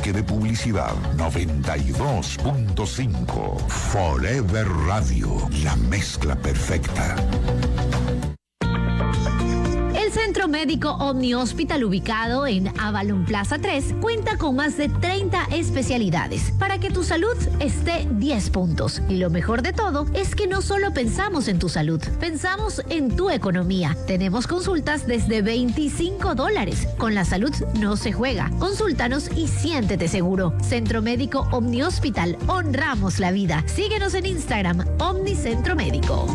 bloque de publicidad. 92.5 Forever Radio, la mezcla perfecta. El Centro Médico Omni Hospital, ubicado en Avalon Plaza 3, cuenta con más de 30 especialidades para que tu salud esté 10 puntos. Y lo mejor de todo es que no solo pensamos en tu salud, pensamos en tu economía. Tenemos consultas desde $25. Con la salud no se juega. Consúltanos y siéntete seguro. Centro Médico Omni Hospital, honramos la vida. Síguenos en Instagram, Omni Centro Médico.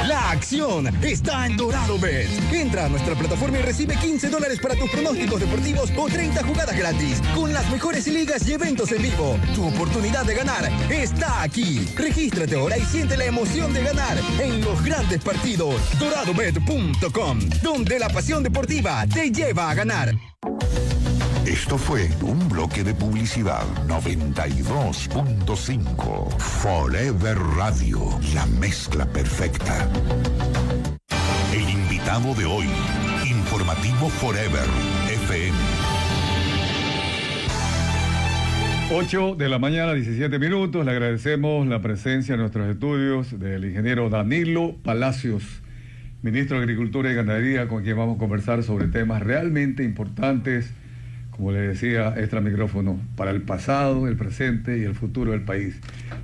La acción está en Dorado Bet. Entra a nuestra plataforma y recibe $15 para tus pronósticos deportivos o 30 jugadas gratis con las mejores ligas y eventos en vivo. Tu oportunidad de ganar está aquí. Regístrate ahora y siente la emoción de ganar en los grandes partidos. DoradoBet.com, donde la pasión deportiva te lleva a ganar. Esto fue un bloque de publicidad. 92.5 Forever Radio, la mezcla perfecta. El invitado de hoy, Informativo Forever FM. 8 de la mañana, 17 minutos. Le agradecemos la presencia en nuestros estudios del ingeniero Danilo Palacios, ministro de Agricultura y Ganadería, con quien vamos a conversar sobre temas realmente importantes, como le decía, extra micrófono, para el pasado, el presente y el futuro del país.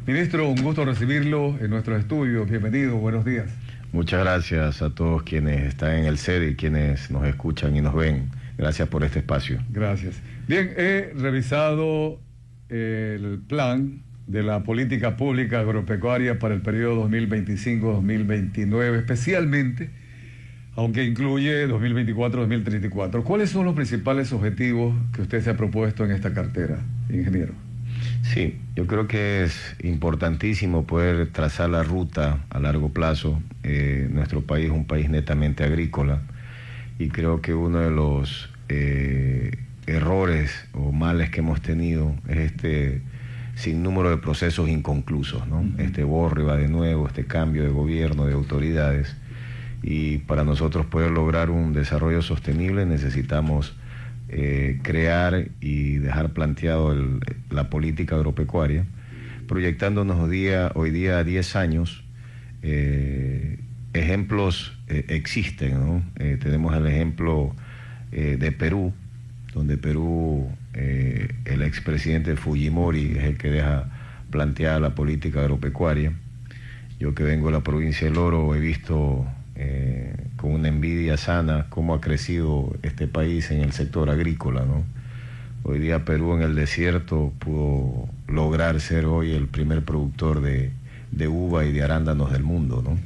Ministro, un gusto recibirlo en nuestros estudios. Bienvenido, buenos días. Muchas gracias a todos quienes están en el set y quienes nos escuchan y nos ven. Gracias por este espacio. Gracias. Bien, he revisado el plan de la política pública agropecuaria para el periodo 2025-2029, especialmente, aunque incluye 2024-2034. ¿Cuáles son los principales objetivos que usted se ha propuesto en esta cartera, ingeniero? Sí, yo creo que es importantísimo poder trazar la ruta a largo plazo. Nuestro país es un país netamente agrícola y creo que uno de los errores o males que hemos tenido es este sinnúmero de procesos inconclusos, ¿no? Este borre va de nuevo, este cambio de gobierno, de autoridades. Y para nosotros poder lograr un desarrollo sostenible necesitamos crear y dejar planteado la política agropecuaria, proyectándonos hoy día a 10 años. Ejemplos existen, ¿no? Tenemos el ejemplo de Perú, donde Perú, el expresidente Fujimori es el que deja planteada la política agropecuaria. Yo que vengo de la provincia del Oro he visto con una envidia sana cómo ha crecido este país en el sector agrícola, ¿no? Hoy día Perú en el desierto pudo lograr ser hoy el primer productor de uva y de arándanos del mundo, ¿no?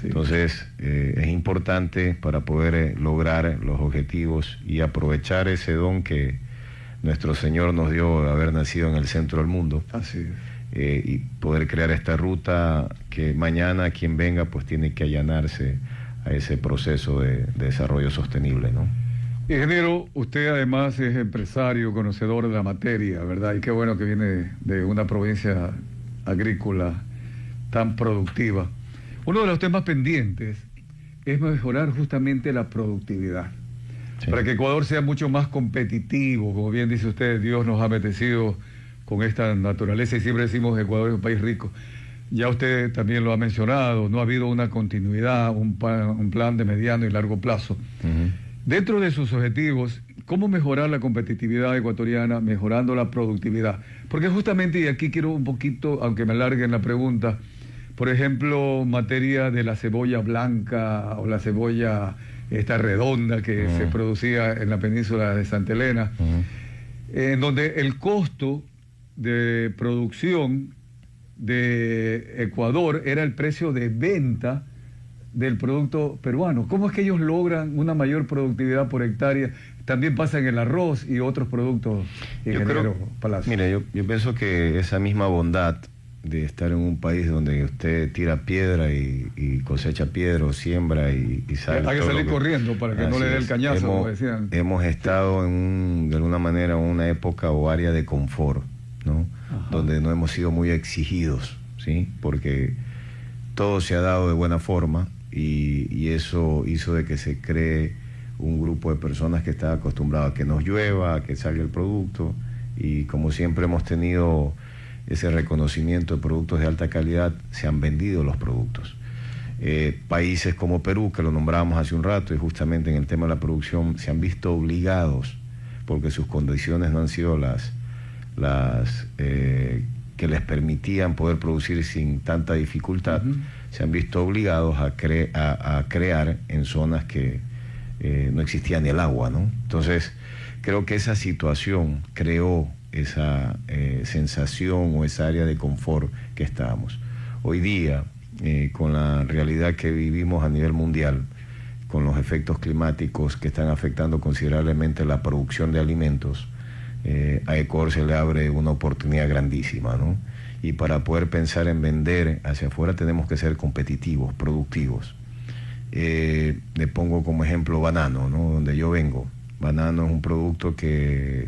Sí. Entonces es importante para poder lograr los objetivos y aprovechar ese don que nuestro Señor nos dio de haber nacido en el centro del mundo. Así es. Y poder crear esta ruta que mañana quien venga pues tiene que allanarse a ese proceso de desarrollo sostenible, ¿no? Ingeniero, usted además es empresario, conocedor de la materia, ¿verdad? Y qué bueno que viene de una provincia agrícola tan productiva. Uno de los temas pendientes es mejorar justamente la productividad, sí, para que Ecuador sea mucho más competitivo. Como bien dice usted, Dios nos ha bendecido con esta naturaleza y siempre decimos que Ecuador es un país rico. Ya usted también lo ha mencionado, no ha habido una continuidad, un plan de mediano y largo plazo. Dentro de sus objetivos, ¿cómo mejorar la competitividad ecuatoriana, mejorando la productividad? Porque justamente, y aquí quiero un poquito, aunque me alargue en la pregunta, por ejemplo, materia de la cebolla blanca o la cebolla esta redonda que se producía en la península de Santa Elena, en donde el costo de producción de Ecuador era el precio de venta del producto peruano. ¿Cómo es que ellos logran una mayor productividad por hectárea? También pasa en el arroz y otros productos, ingeniero Palacio. Mire, yo pienso que esa misma bondad de estar en un país donde usted tira piedra y cosecha piedra o siembra y sale. Hay que salir corriendo para que no le dé el cañazo, como decían. Hemos estado de alguna manera en una época o área de confort, ¿no? Ajá. Donde no hemos sido muy exigidos, ¿sí? Porque todo se ha dado de buena forma y eso hizo de que se cree un grupo de personas que está acostumbrado a que nos llueva, a que salga el producto, y como siempre hemos tenido ese reconocimiento de productos de alta calidad, se han vendido los productos. Países como Perú, que lo nombrábamos hace un rato, y justamente en el tema de la producción se han visto obligados, porque sus condiciones no han sido las que les permitían poder producir sin tanta dificultad, se han visto obligados a crear en zonas que no existía ni el agua, ¿no? Entonces, creo que esa situación creó esa sensación o esa área de confort que estábamos. Hoy día, con la realidad que vivimos a nivel mundial, con los efectos climáticos que están afectando considerablemente la producción de alimentos, a Ecuador se le abre una oportunidad grandísima, ¿no? Y para poder pensar en vender hacia afuera tenemos que ser competitivos, productivos. Le pongo como ejemplo banano, ¿no? Donde yo vengo. Banano es un producto que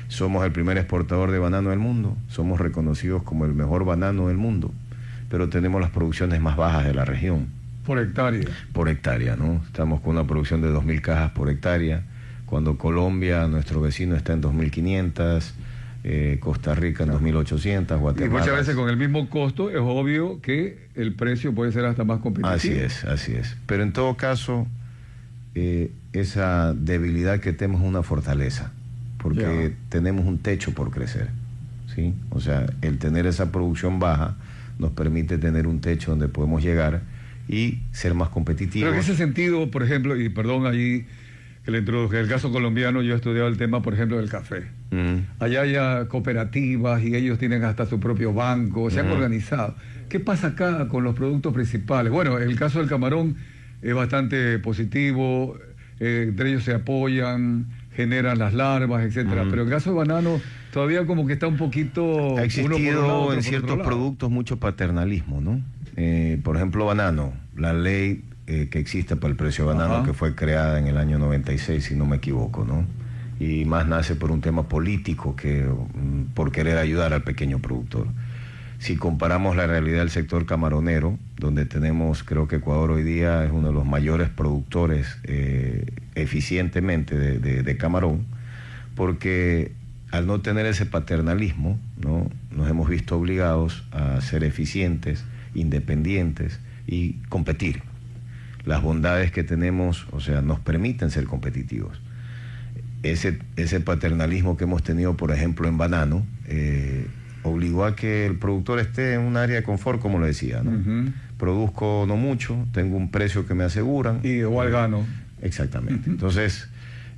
somos el primer exportador de banano del mundo, somos reconocidos como el mejor banano del mundo, pero tenemos las producciones más bajas de la región. Por hectárea. Por hectárea, ¿no? Estamos con una producción de 2.000 cajas por hectárea, cuando Colombia, nuestro vecino, está en 2.500, Costa Rica en 2.800, Guatemala. Y muchas veces con el mismo costo es obvio que el precio puede ser hasta más competitivo. Así es. Pero en todo caso, esa debilidad que tenemos es una fortaleza, porque tenemos un techo por crecer, ¿sí? O sea, el tener esa producción baja nos permite tener un techo donde podemos llegar y ser más competitivos. Pero en ese sentido, por ejemplo, y perdón allí que le introduje, el caso colombiano, yo he estudiado el tema, por ejemplo, del café. Allá hay cooperativas y ellos tienen hasta su propio banco, se han organizado. ¿Qué pasa acá con los productos principales? Bueno, el caso del camarón es bastante positivo, entre ellos se apoyan, generan las larvas, etcétera. Pero el caso del banano todavía como que está un poquito... Ha existido en ciertos productos mucho paternalismo, ¿no? Por ejemplo, banano, la ley que existe para el precio de banano, que fue creada en el año 96, si no me equivoco, ¿no? Y más nace por un tema político que por querer ayudar al pequeño productor. Si comparamos la realidad del sector camaronero, donde tenemos, creo que Ecuador hoy día es uno de los mayores productores eficientemente de camarón, porque al no tener ese paternalismo, ¿no? Nos hemos visto obligados a ser eficientes, independientes y competir. Las bondades que tenemos, o sea, nos permiten ser competitivos. Ese paternalismo que hemos tenido, por ejemplo, en banano, obligó a que el productor esté en un área de confort, como lo decía, ¿no? Produzco no mucho, tengo un precio que me aseguran. Y igual gano. Exactamente. Entonces,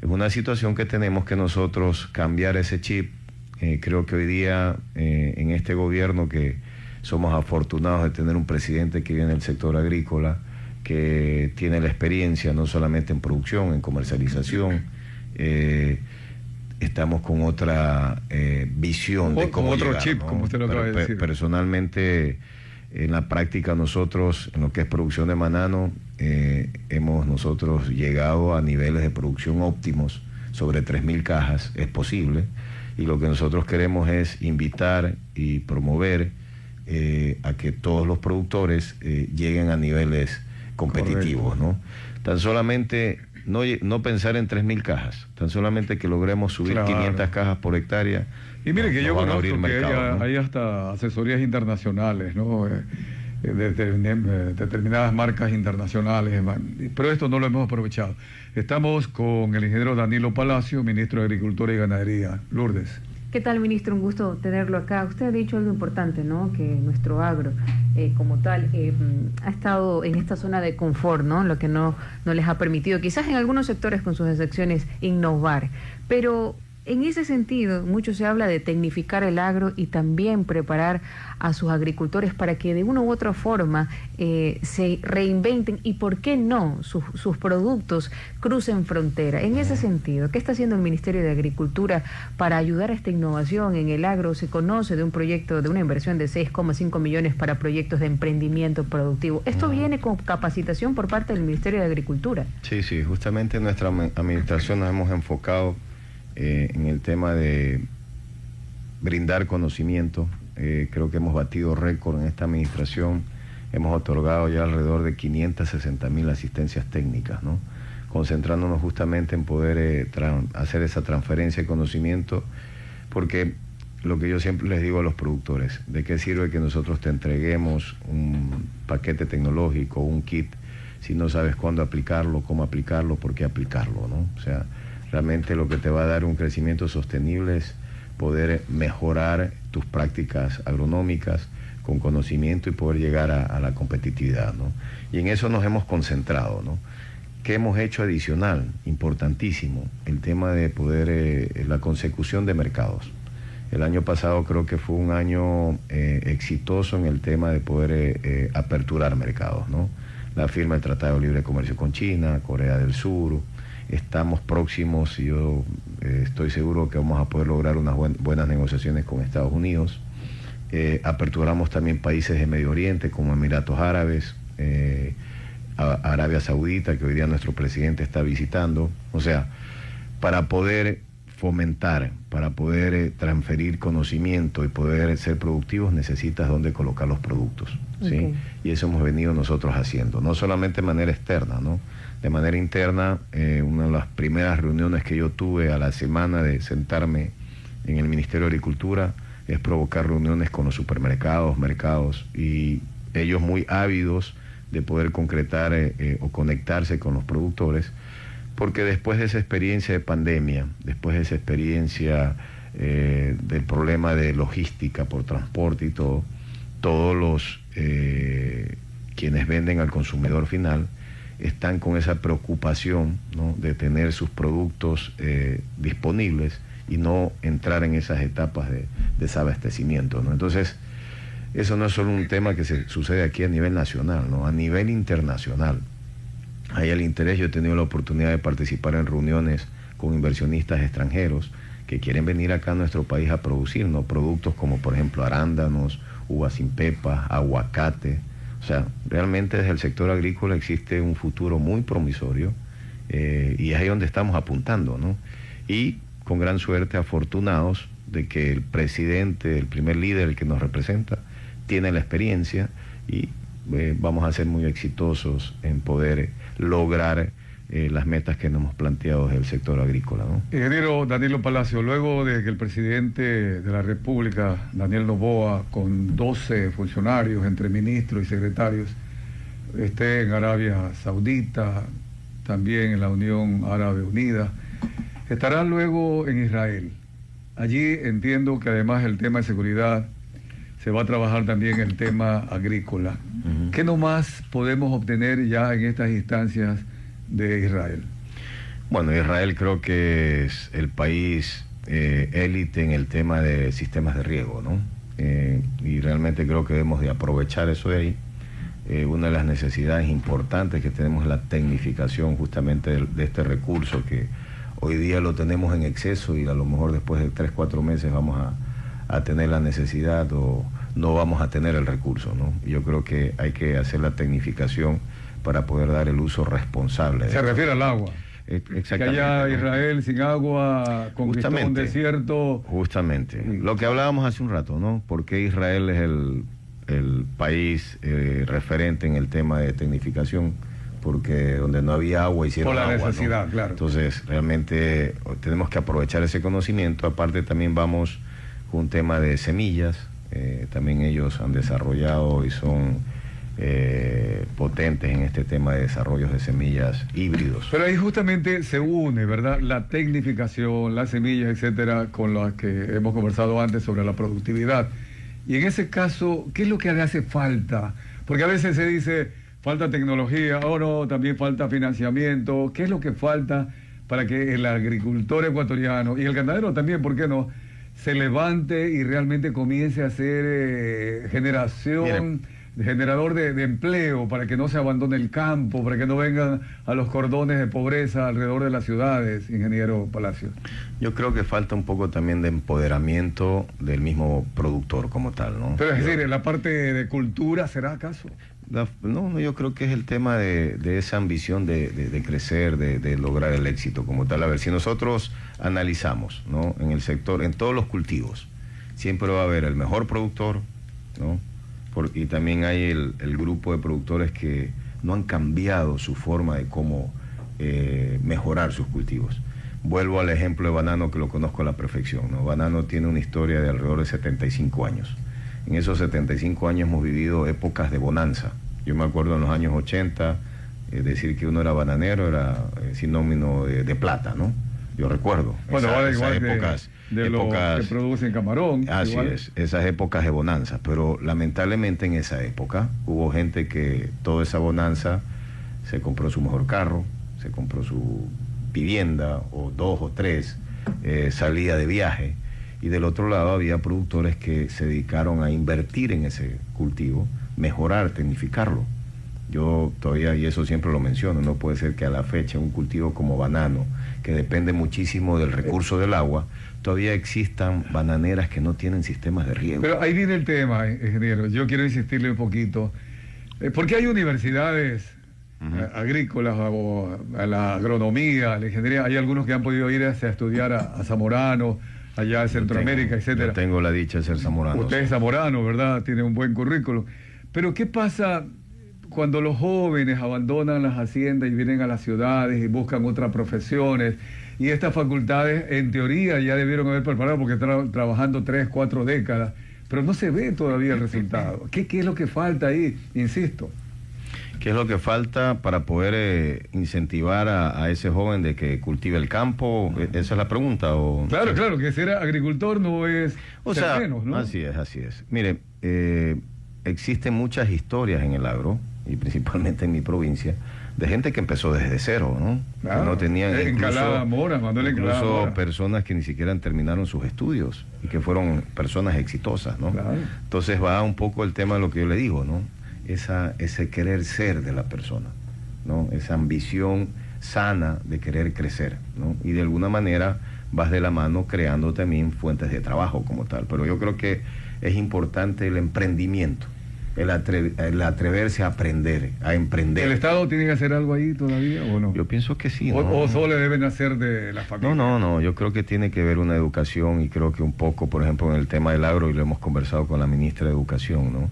es una situación que tenemos que nosotros cambiar ese chip. Creo que hoy día, en este gobierno, que somos afortunados de tener un presidente que viene del sector agrícola, que tiene la experiencia no solamente en producción, en comercialización, estamos con otra visión de cómo otro llegar, chip, ¿no? como usted lo acaba de decir. Personalmente, en la práctica nosotros, en lo que es producción de banano, hemos nosotros llegado a niveles de producción óptimos, sobre 3.000 cajas, es posible, y lo que nosotros queremos es invitar y promover a que todos los productores lleguen a niveles competitivos, ¿no? Tan solamente no pensar en 3.000 cajas, tan solamente que logremos subir 500 cajas por hectárea. Y mire que yo conozco que mercado, ¿no? hay hasta asesorías internacionales, ¿no? De determinadas marcas internacionales, pero esto no lo hemos aprovechado. Estamos con el ingeniero Danilo Palacio, ministro de Agricultura y Ganadería. Lourdes. ¿Qué tal, ministro? Un gusto tenerlo acá. Usted ha dicho algo importante, ¿no? Que nuestro agro, como tal, ha estado en esta zona de confort, ¿no? Lo que no les ha permitido, quizás en algunos sectores con sus excepciones, innovar. Pero en ese sentido, mucho se habla de tecnificar el agro y también preparar a sus agricultores para que de una u otra forma se reinventen y, ¿por qué no?, sus productos crucen frontera. En ese sentido, ¿qué está haciendo el Ministerio de Agricultura para ayudar a esta innovación en el agro? Se conoce de un proyecto, de una inversión de 6,5 millones para proyectos de emprendimiento productivo. ¿Esto viene con capacitación por parte del Ministerio de Agricultura? Sí, justamente en nuestra administración nos hemos enfocado en el tema de brindar conocimiento. Creo que hemos batido récord en esta administración. Hemos otorgado ya alrededor de 560.000 asistencias técnicas, ¿no? concentrándonos justamente en poder hacer esa transferencia de conocimiento, porque lo que yo siempre les digo a los productores, ¿de qué sirve que nosotros te entreguemos un paquete tecnológico, un kit, si no sabes cuándo aplicarlo, cómo aplicarlo, por qué aplicarlo, ¿no? O sea, realmente lo que te va a dar un crecimiento sostenible es poder mejorar tus prácticas agronómicas con conocimiento y poder llegar a la competitividad, ¿no? Y en eso nos hemos concentrado, ¿no? ¿Qué hemos hecho adicional? Importantísimo, el tema de poder, la consecución de mercados. El año pasado creo que fue un año exitoso en el tema de poder aperturar mercados, ¿no? La firma del Tratado de Libre Comercio con China, Corea del Sur, estamos próximos y yo estoy seguro que vamos a poder lograr unas buenas negociaciones con Estados Unidos. Aperturamos también países de Medio Oriente como Emiratos Árabes, Arabia Saudita, que hoy día nuestro presidente está visitando. O sea, para poder fomentar, para poder transferir conocimiento y poder ser productivos, necesitas dónde colocar los productos, ¿sí? Okay. Y eso hemos venido nosotros haciendo, no solamente de manera externa, ¿no? De manera interna, una de las primeras reuniones que yo tuve a la semana de sentarme en el Ministerio de Agricultura es provocar reuniones con los supermercados, mercados, y ellos muy ávidos de poder concretar o conectarse con los productores, porque después de esa experiencia de pandemia, después de esa experiencia del problema de logística por transporte y todo, todos los quienes venden al consumidor final están con esa preocupación, ¿no?, de tener sus productos disponibles y no entrar en esas etapas de desabastecimiento, ¿no? Entonces, eso no es solo un tema que sucede aquí a nivel nacional, ¿no? A nivel internacional hay el interés. Yo he tenido la oportunidad de participar en reuniones con inversionistas extranjeros que quieren venir acá a nuestro país a producir, ¿no?, productos como por ejemplo arándanos, uvas sin pepa, aguacate. O sea, realmente desde el sector agrícola existe un futuro muy promisorio y es ahí donde estamos apuntando, ¿no? Y con gran suerte, afortunados de que el presidente, el primer líder, el que nos representa, tiene la experiencia y vamos a ser muy exitosos en poder lograr las metas que nos hemos planteado desde el sector agrícola, ¿no? Ingeniero Danilo Palacio, luego de que el presidente de la República, Daniel Noboa, con 12 funcionarios, entre ministros y secretarios, esté en Arabia Saudita, también en la Unión Árabe Unida, estará luego en Israel. Allí entiendo que además del tema de seguridad, se va a trabajar también el tema agrícola. ¿Qué nomás podemos obtener ya en estas instancias de Israel? Bueno, Israel creo que es el país élite en el tema de sistemas de riego, ¿no? Y realmente creo que debemos de aprovechar eso de ahí. Una de las necesidades importantes que tenemos es la tecnificación justamente de este recurso que hoy día lo tenemos en exceso y a lo mejor después de 3-4 meses vamos a tener la necesidad o no vamos a tener el recurso, ¿no? Yo creo que hay que hacer la tecnificación para poder dar el uso responsable. Se refiere al agua. Exactamente. Que haya Israel sin agua, conquistó un desierto. Justamente. Lo que hablábamos hace un rato, ¿no? Porque Israel es el país referente en el tema de tecnificación, porque donde no había agua hicieron agua. Por la necesidad, ¿no? Claro. Entonces, realmente tenemos que aprovechar ese conocimiento. Aparte, también vamos con un tema de semillas. También ellos han desarrollado y son potentes en este tema de desarrollos de semillas híbridos. Pero ahí justamente se une, ¿verdad?, la tecnificación, las semillas, etcétera, con las que hemos conversado antes sobre la productividad. Y en ese caso, ¿qué es lo que le hace falta? Porque a veces se dice, falta tecnología, o no, también falta financiamiento. ¿Qué es lo que falta para que el agricultor ecuatoriano, y el ganadero también, ¿por qué no?, se levante y realmente comience a ser generador de empleo, para que no se abandone el campo, para que no vengan a los cordones de pobreza alrededor de las ciudades, ingeniero Palacio? Yo creo que falta un poco también de empoderamiento del mismo productor como tal, ¿no? Pero es decir, la parte de cultura, ¿será acaso? No, yo creo que es el tema de esa ambición de crecer, de lograr el éxito como tal. A ver, si nosotros analizamos, ¿no?, en el sector, en todos los cultivos, siempre va a haber el mejor productor, ¿no? Y también hay el grupo de productores que no han cambiado su forma de cómo mejorar sus cultivos. Vuelvo al ejemplo de banano, que lo conozco a la perfección, ¿no? Banano tiene una historia de alrededor de 75 años. En esos 75 años hemos vivido épocas de bonanza. Yo me acuerdo en los años 80, decir que uno era bananero era sinónimo de plata, ¿no? Yo recuerdo. Bueno, ahora igual épocas, de lo que producen camarón. Así igual. es, esas épocas de bonanza. Pero lamentablemente en esa época hubo gente que toda esa bonanza se compró su mejor carro, se compró su vivienda, o 2 o 3, salía de viaje. Y del otro lado había productores que se dedicaron a invertir en ese cultivo, mejorar, tecnificarlo. Yo todavía, y eso siempre lo menciono, no puede ser que a la fecha un cultivo como banano, que depende muchísimo del recurso del agua, todavía existan bananeras que no tienen sistemas de riego. Pero ahí viene el tema, ingeniero. Yo quiero insistirle un poquito. ¿Por qué hay universidades agrícolas o a la agronomía, a la ingeniería? Hay algunos que han podido ir a estudiar a Zamorano, allá en Centroamérica, etcétera. Yo tengo la dicha de ser zamorano. Usted es zamorano, ¿verdad? Tiene un buen currículum. Pero ¿qué pasa cuando los jóvenes abandonan las haciendas y vienen a las ciudades y buscan otras profesiones? Y estas facultades, en teoría, ya debieron haber preparado porque están trabajando 3, 4 décadas, pero no se ve todavía el resultado. ¿Qué es lo que falta ahí? Insisto. ¿Qué es lo que falta para poder incentivar a ese joven de que cultive el campo? ¿Esa es la pregunta? ¿O? Claro, que ser agricultor no es ser menos, ¿no? Así es. Mire, existen muchas historias en el agro, y principalmente en mi provincia, de gente que empezó desde cero, ¿no? Claro, que no tenían incluso personas que ni siquiera terminaron sus estudios y que fueron personas exitosas, ¿no? Claro. Entonces va un poco el tema de lo que yo le digo, ¿no? Ese querer ser de la persona, ¿no? Esa ambición sana de querer crecer, ¿no? Y de alguna manera vas de la mano creando también fuentes de trabajo como tal. Pero yo creo que es importante el emprendimiento, el atreverse a aprender, a emprender. ¿El Estado tiene que hacer algo ahí todavía o no? Yo pienso que sí, ¿no? ¿O solo le deben hacer de la familia? No, yo creo que tiene que haber una educación, y creo que un poco, por ejemplo, en el tema del agro, y lo hemos conversado con la ministra de Educación, ¿no?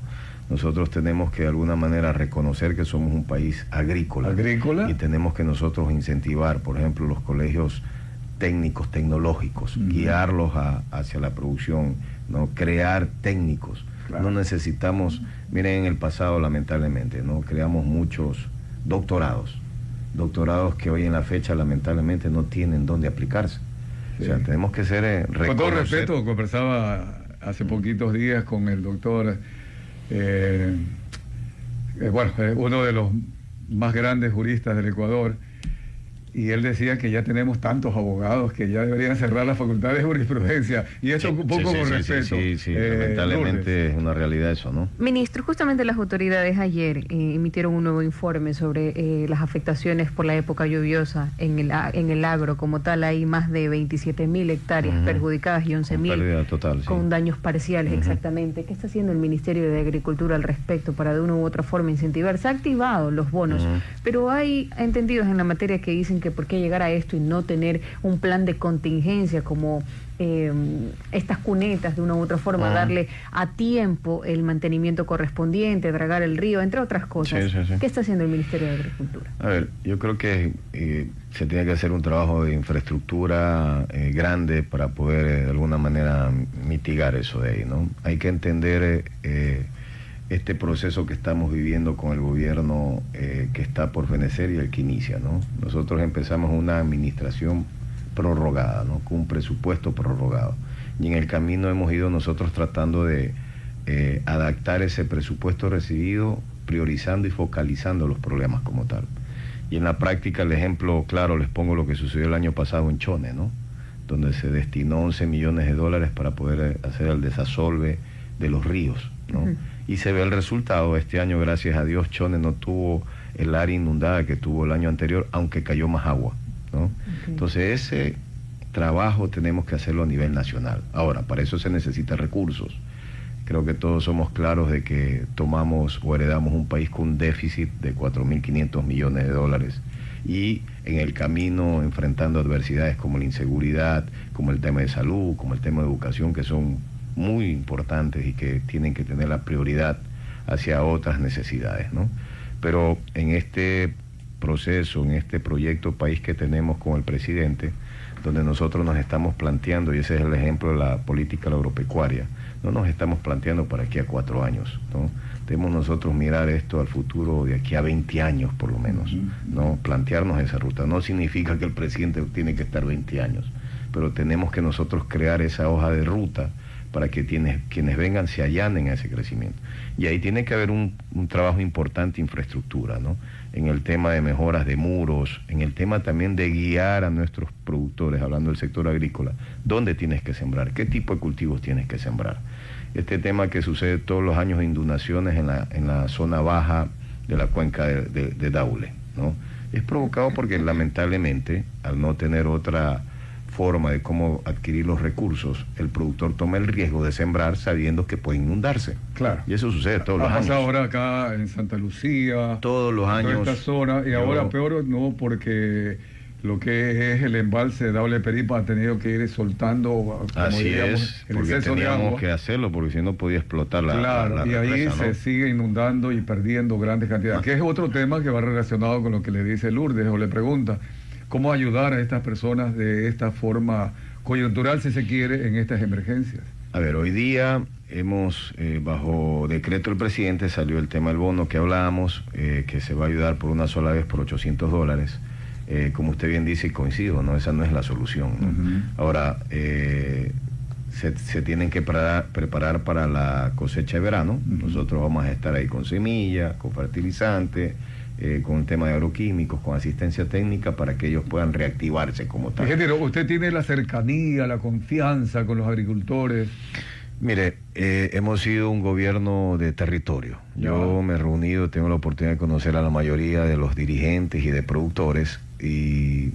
Nosotros tenemos que de alguna manera reconocer que somos un país agrícola. ¿Agrícola? Y tenemos que nosotros incentivar, por ejemplo, los colegios técnicos, tecnológicos, guiarlos hacia la producción, ¿no? Crear técnicos. Claro. No necesitamos, miren, en el pasado lamentablemente, ¿no? Creamos muchos doctorados que hoy en la fecha lamentablemente no tienen dónde aplicarse. Sí. O sea, tenemos que ser con todo respeto, conversaba hace poquitos días con el doctor uno de los más grandes juristas del Ecuador, y él decía que ya tenemos tantos abogados que ya deberían cerrar la facultad de jurisprudencia, y eso un poco con respeto. Lamentablemente es una realidad eso, ¿no? Ministro, justamente las autoridades ayer emitieron un nuevo informe sobre las afectaciones por la época lluviosa en el agro como tal. Hay más de 27.000 hectáreas perjudicadas y 11.000 con daños parciales, exactamente. ¿Qué está haciendo el Ministerio de Agricultura al respecto para de una u otra forma incentivar? Se han activado los bonos, pero hay entendidos en la materia que dicen que por qué llegar a esto y no tener un plan de contingencia como estas cunetas, de una u otra forma, darle a tiempo el mantenimiento correspondiente, dragar el río, entre otras cosas. ¿Qué está haciendo el Ministerio de Agricultura? A ver, yo creo que se tiene que hacer un trabajo de infraestructura grande para poder de alguna manera mitigar eso de ahí, ¿no? Hay que entender este proceso que estamos viviendo con el gobierno que está por fenecer y el que inicia, ¿no? Nosotros empezamos una administración prorrogada, ¿no? Con un presupuesto prorrogado. Y en el camino hemos ido nosotros tratando de adaptar ese presupuesto recibido, priorizando y focalizando los problemas como tal. Y en la práctica, el ejemplo claro, les pongo lo que sucedió el año pasado en Chone, ¿no? Donde se destinó 11 millones de dólares para poder hacer el desasolve de los ríos, ¿no? Y se ve el resultado. Este año, gracias a Dios, Chone no tuvo el área inundada que tuvo el año anterior, aunque cayó más agua, ¿no? Entonces ese trabajo tenemos que hacerlo a nivel nacional. Ahora, para eso se necesitan recursos. Creo que todos somos claros de que tomamos o heredamos un país con un déficit de 4.500 millones de dólares, y en el camino enfrentando adversidades como la inseguridad, como el tema de salud, como el tema de educación, que son muy importantes y que tienen que tener la prioridad hacia otras necesidades, ¿no? Pero en este proceso, en este proyecto país que tenemos con el presidente, donde nosotros nos estamos planteando, y ese es el ejemplo de la política agropecuaria, no nos estamos planteando para aquí a 4 años, ¿no? Debemos nosotros mirar esto al futuro de aquí a 20 años por lo menos, ¿no? Plantearnos esa ruta. No significa que el presidente tiene que estar 20 años, pero tenemos que nosotros crear esa hoja de ruta para que quienes vengan se allanen a ese crecimiento. Y ahí tiene que haber un trabajo importante de infraestructura, ¿no? En el tema de mejoras de muros, en el tema también de guiar a nuestros productores, hablando del sector agrícola, dónde tienes que sembrar, qué tipo de cultivos tienes que sembrar. Este tema que sucede todos los años de inundaciones en la zona baja de la cuenca de Daule, ¿no? Es provocado porque lamentablemente, al no tener otra forma de cómo adquirir los recursos, el productor toma el riesgo de sembrar sabiendo que puede inundarse. Claro. Y eso sucede todos los años. Ahora acá en Santa Lucía. Todos los años. En esta zona. Y ahora peor, no, porque lo que es el embalse de Daule Peripa ha tenido que ir soltando, como así diríamos, es, el porque exceso de agua. teníamos que hacerlo, porque si no podía explotar la y ahí represa, ¿no? se sigue inundando y perdiendo grandes cantidades. Que es otro tema que va relacionado con lo que le dice Lourdes, o le pregunta, ¿cómo ayudar a estas personas de esta forma coyuntural, si se quiere, en estas emergencias? A ver, hoy día hemos, bajo decreto del presidente, salió el tema del bono que hablábamos, que se va a ayudar por una sola vez por $800. Como usted bien dice, y coincido, ¿no? Esa no es la solución, ¿no? Ahora, se tienen que preparar para la cosecha de verano. Nosotros vamos a estar ahí con semillas, con fertilizantes, con un tema de agroquímicos, con asistencia técnica para que ellos puedan reactivarse como tal. Ingeniero, usted tiene la cercanía, la confianza con los agricultores. Mire, hemos sido un gobierno de territorio. Yo me he reunido, tengo la oportunidad de conocer a la mayoría de los dirigentes y de productores, y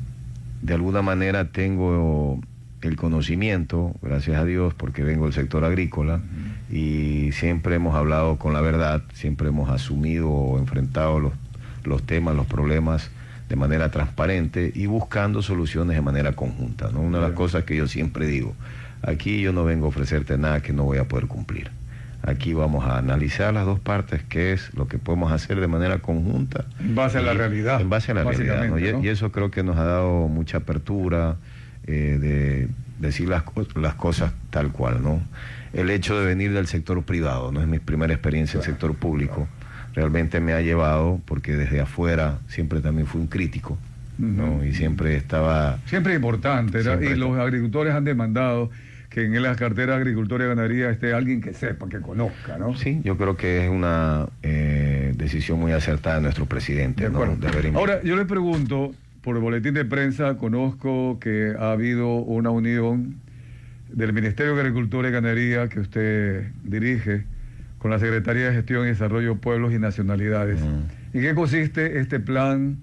de alguna manera tengo el conocimiento, gracias a Dios, porque vengo del sector agrícola, y siempre hemos hablado con la verdad, siempre hemos asumido o enfrentado los temas, los problemas de manera transparente y buscando soluciones de manera conjunta, ¿no? Una de las cosas que yo siempre digo, aquí yo no vengo a ofrecerte nada que no voy a poder cumplir. Aquí vamos a analizar las dos partes, qué es lo que podemos hacer de manera conjunta. En base a la realidad. En base a la realidad, ¿no? ¿no? Y eso creo que nos ha dado mucha apertura de decir las cosas tal cual, ¿no? El hecho de venir del sector privado, no es mi primera experiencia en el sector público, realmente me ha llevado, porque desde afuera siempre también fui un crítico, ¿no? Y siempre estaba... Siempre importante, y los agricultores han demandado que en la cartera de Agricultura y Ganadería esté alguien que sepa, que conozca, ¿no? Sí, yo creo que es una decisión muy acertada de nuestro presidente, ¿no? Ahora, yo le pregunto, por el boletín de prensa, conozco que ha habido una unión del Ministerio de Agricultura y Ganadería que usted dirige con la Secretaría de Gestión y Desarrollo de Pueblos y Nacionalidades. ¿En qué consiste este plan,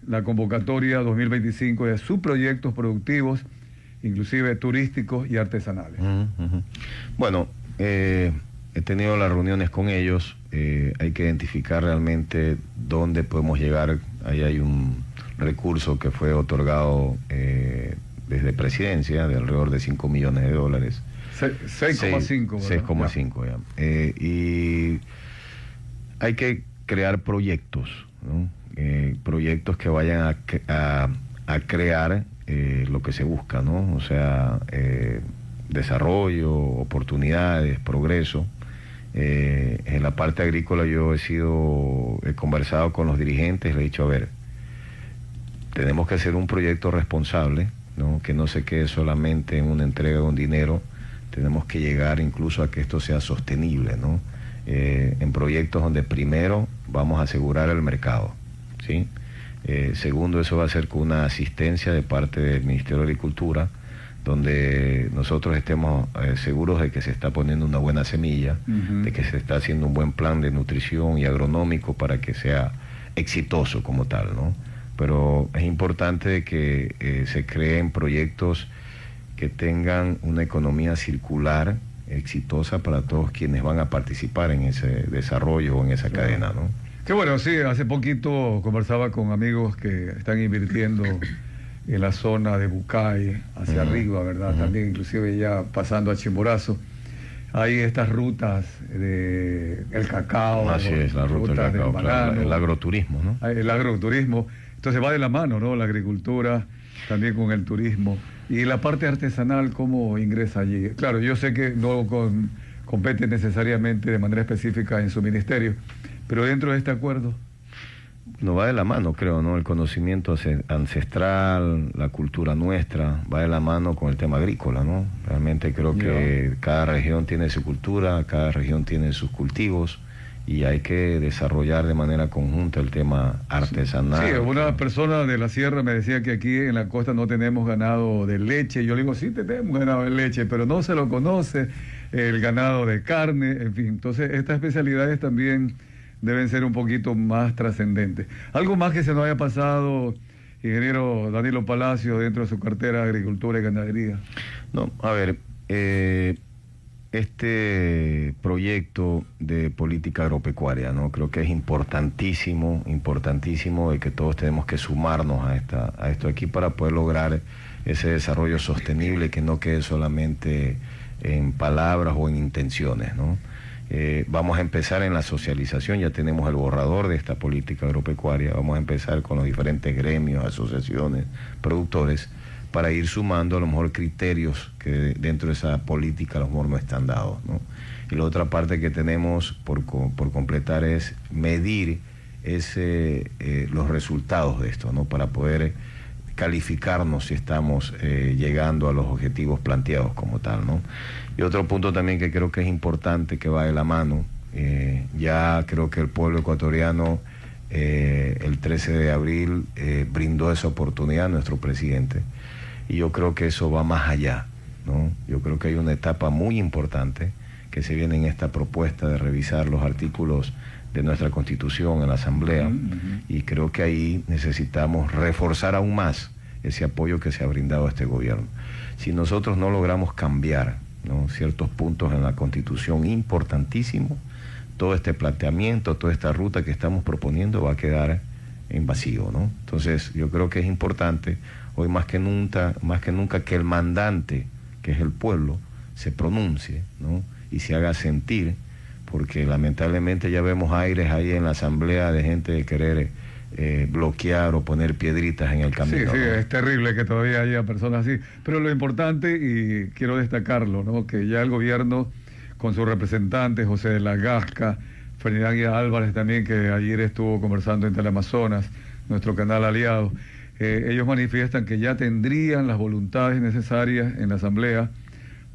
la convocatoria 2025 de subproyectos productivos, inclusive turísticos y artesanales? Bueno, he tenido las reuniones con ellos, hay que identificar realmente dónde podemos llegar. Ahí hay un recurso que fue otorgado desde Presidencia de alrededor de $5 millones. 6,5. 6,5 ya. Y hay que crear proyectos, ¿no? Proyectos que vayan a crear lo que se busca, ¿no? O sea, desarrollo, oportunidades, progreso. En la parte agrícola yo he conversado con los dirigentes, le he dicho, a ver, tenemos que hacer un proyecto responsable, ¿no? Que no se quede solamente en una entrega de un dinero, tenemos que llegar incluso a que esto sea sostenible, ¿no? En proyectos donde primero vamos a asegurar el mercado, ¿sí? Segundo, eso va a ser con una asistencia de parte del Ministerio de Agricultura, donde nosotros estemos seguros de que se está poniendo una buena semilla, de que se está haciendo un buen plan de nutrición y agronómico para que sea exitoso como tal, ¿no? Pero es importante que se creen proyectos que tengan una economía circular exitosa para todos quienes van a participar en ese desarrollo o en esa cadena, ¿no? Qué bueno, sí, hace poquito conversaba con amigos que están invirtiendo en la zona de Bucay, hacia arriba, ¿verdad? También inclusive ya pasando a Chimborazo. Hay estas rutas de el cacao. Así es, la ruta del cacao, claro, el agroturismo, ¿no? El agroturismo. Entonces va de la mano, ¿no? La agricultura, también con el turismo. Y la parte artesanal, ¿cómo ingresa allí? Claro, yo sé que no compete necesariamente de manera específica en su ministerio, pero dentro de este acuerdo... No va de la mano, creo, ¿no? El conocimiento ancestral, la cultura nuestra, va de la mano con el tema agrícola, ¿no? Realmente creo que cada región tiene su cultura, cada región tiene sus cultivos, y hay que desarrollar de manera conjunta el tema artesanal. Sí, una persona de la sierra me decía que aquí en la costa no tenemos ganado de leche. Yo le digo, sí tenemos ganado de leche, pero no se lo conoce el ganado de carne, en fin. Entonces, estas especialidades también deben ser un poquito más trascendentes. Algo más que se nos haya pasado, ingeniero Danilo Palacio, dentro de su cartera de Agricultura y Ganadería. No, a ver, este proyecto de política agropecuaria, ¿no? Creo que es importantísimo de que todos tenemos que sumarnos a esto aquí para poder lograr ese desarrollo sostenible que no quede solamente en palabras o en intenciones, ¿no? Vamos a empezar en la socialización, ya tenemos el borrador de esta política agropecuaria, vamos a empezar con los diferentes gremios, asociaciones, productores, para ir sumando a lo mejor criterios que dentro de esa política a lo mejor no están dados, ¿no? Y la otra parte que tenemos por completar es medir los resultados de esto, ¿no? Para poder calificarnos si estamos llegando a los objetivos planteados como tal, ¿no? Y otro punto también que creo que es importante, que va de la mano, ya creo que el pueblo ecuatoriano el 13 de abril brindó esa oportunidad a nuestro presidente, y yo creo que eso va más allá, ¿no? Yo creo que hay una etapa muy importante que se viene en esta propuesta de revisar los artículos de nuestra Constitución en la Asamblea, y creo que ahí necesitamos reforzar aún más ese apoyo que se ha brindado a este gobierno. Si nosotros no logramos cambiar, ¿no?, ciertos puntos en la Constitución importantísimos, todo este planteamiento, toda esta ruta que estamos proponiendo va a quedar en vacío, ¿no? Entonces yo creo que es importante hoy más que nunca que el mandante, que es el pueblo, se pronuncie, ¿no?, y se haga sentir, porque lamentablemente ya vemos aires ahí en la Asamblea de gente de querer bloquear o poner piedritas en el camino. Sí, ¿no? Es terrible que todavía haya personas así, pero lo importante, y quiero destacarlo, ¿no?, que ya el gobierno, con sus representantes, José de la Gasca, Ferdinand Guía Álvarez también, que ayer estuvo conversando en Teleamazonas, nuestro canal aliado, ellos manifiestan que ya tendrían las voluntades necesarias en la Asamblea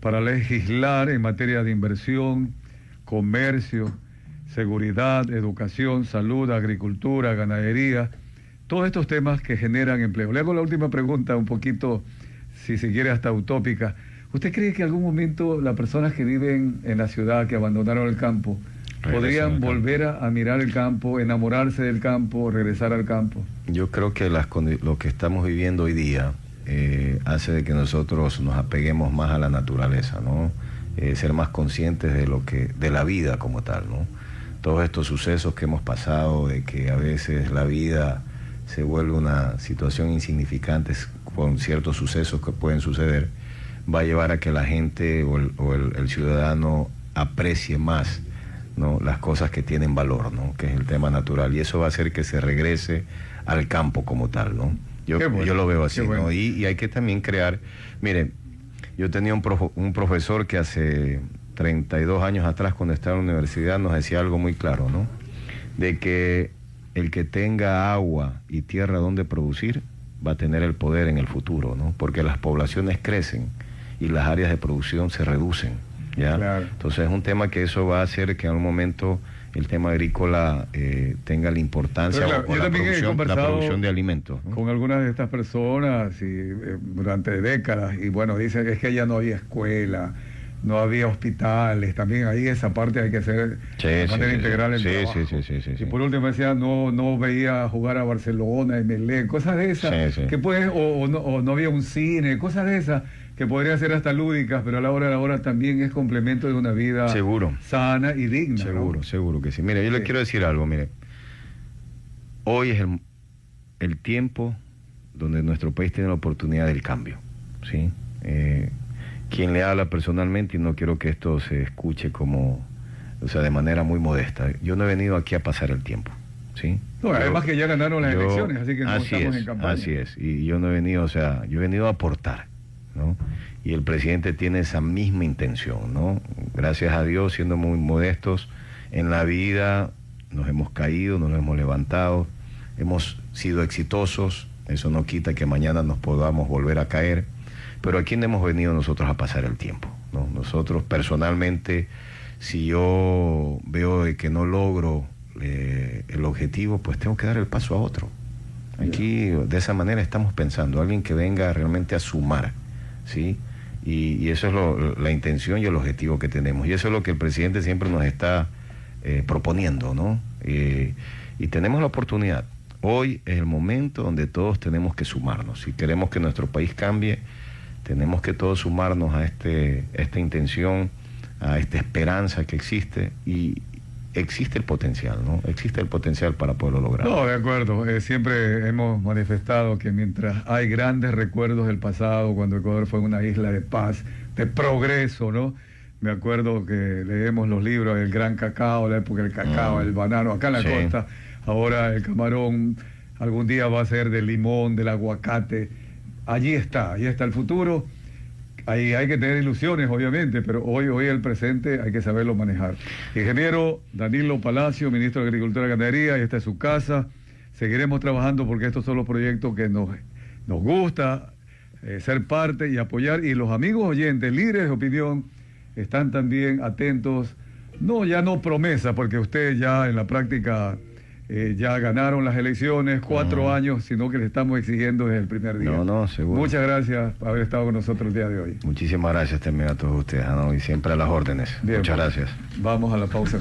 para legislar en materia de inversión, comercio, seguridad, educación, salud, agricultura, ganadería, todos estos temas que generan empleo. Le hago la última pregunta, un poquito, si se quiere, hasta utópica. ¿Usted cree que en algún momento las personas que viven en la ciudad, que abandonaron el campo, podrían volver a mirar el campo, enamorarse del campo, regresar al campo? Yo creo que lo que estamos viviendo hoy día hace de que nosotros nos apeguemos más a la naturaleza, ¿no? Ser más conscientes de la vida como tal, ¿no? Todos estos sucesos que hemos pasado, de que a veces la vida se vuelve una situación insignificante con ciertos sucesos que pueden suceder, va a llevar a que la gente o el ciudadano aprecie más, ¿no?, las cosas que tienen valor, ¿no?, que es el tema natural, y eso va a hacer que se regrese al campo como tal, ¿no? Yo lo veo así, ¿no? Y hay que también crear, mire, yo tenía un profesor que hace 32 años atrás, cuando estaba en la universidad, nos decía algo muy claro, ¿no?, de que el que tenga agua y tierra donde producir va a tener el poder en el futuro, ¿no?, porque las poblaciones crecen y las áreas de producción se reducen, ¿ya? Claro. Entonces es un tema que eso va a hacer que en algún momento el tema agrícola tenga la importancia o la producción de alimentos, ¿no?, con algunas de estas personas durante décadas, y bueno, dicen es que ya no había escuela, no había hospitales, también ahí esa parte hay que hacer de manera integral el trabajo. Y por último decía, no veía jugar a Barcelona, Emelec, cosas de esas, que puede, o no había un cine, cosas de esas que podrían ser hasta lúdicas, pero a la hora de la hora también es complemento de una vida sana y digna. Seguro que sí. Mire, yo le quiero decir algo, mire. Hoy es el tiempo donde nuestro país tiene la oportunidad del cambio, ¿sí? Quien le habla personalmente, y no quiero que esto se escuche como, de manera muy modesta, yo no he venido aquí a pasar el tiempo, ¿sí? No, además que ya ganaron las elecciones, así que no estamos en campaña. Así es, y yo no he venido, o sea, yo he venido a aportar, ¿no? Y el presidente tiene esa misma intención, ¿no? Gracias a Dios, siendo muy modestos, en la vida nos hemos caído, nos hemos levantado, hemos sido exitosos, eso no quita que mañana nos podamos volver a caer, pero aquí no hemos venido nosotros a pasar el tiempo, ¿no? Nosotros personalmente, si yo veo que no logro el objetivo, pues tengo que dar el paso a otro. Aquí de esa manera estamos pensando, alguien que venga realmente a sumar, ¿sí? Y eso es la intención y el objetivo que tenemos, y eso es lo que el presidente siempre nos está proponiendo, ¿no? Y tenemos la oportunidad. Hoy es el momento donde todos tenemos que sumarnos. Si queremos que nuestro país cambie, tenemos que todos sumarnos a esta intención, a esta esperanza que existe, y existe el potencial, ¿no? Existe el potencial para poderlo lograr. No, de acuerdo. Siempre hemos manifestado que mientras hay grandes recuerdos del pasado, cuando Ecuador fue una isla de paz, de progreso, ¿no? Me acuerdo que leemos los libros del gran cacao, la época del cacao, el banano, acá en la costa. Ahora el camarón algún día va a ser del limón, del aguacate. Allí está el futuro. Ahí hay que tener ilusiones, obviamente, pero hoy el presente hay que saberlo manejar. Ingeniero Danilo Palacio, ministro de Agricultura y Ganadería, y esta es su casa. Seguiremos trabajando porque estos son los proyectos que nos gusta ser parte y apoyar. Y los amigos oyentes, líderes de opinión, están también atentos. Ya no promesa, porque ustedes ya en la práctica ya ganaron las elecciones, 4 años, sino que le estamos exigiendo desde el primer día. No, seguro. Muchas gracias por haber estado con nosotros el día de hoy. Muchísimas gracias también a todos ustedes, ¿no? Y siempre a las órdenes. Bien, muchas gracias. Vamos a la pausa.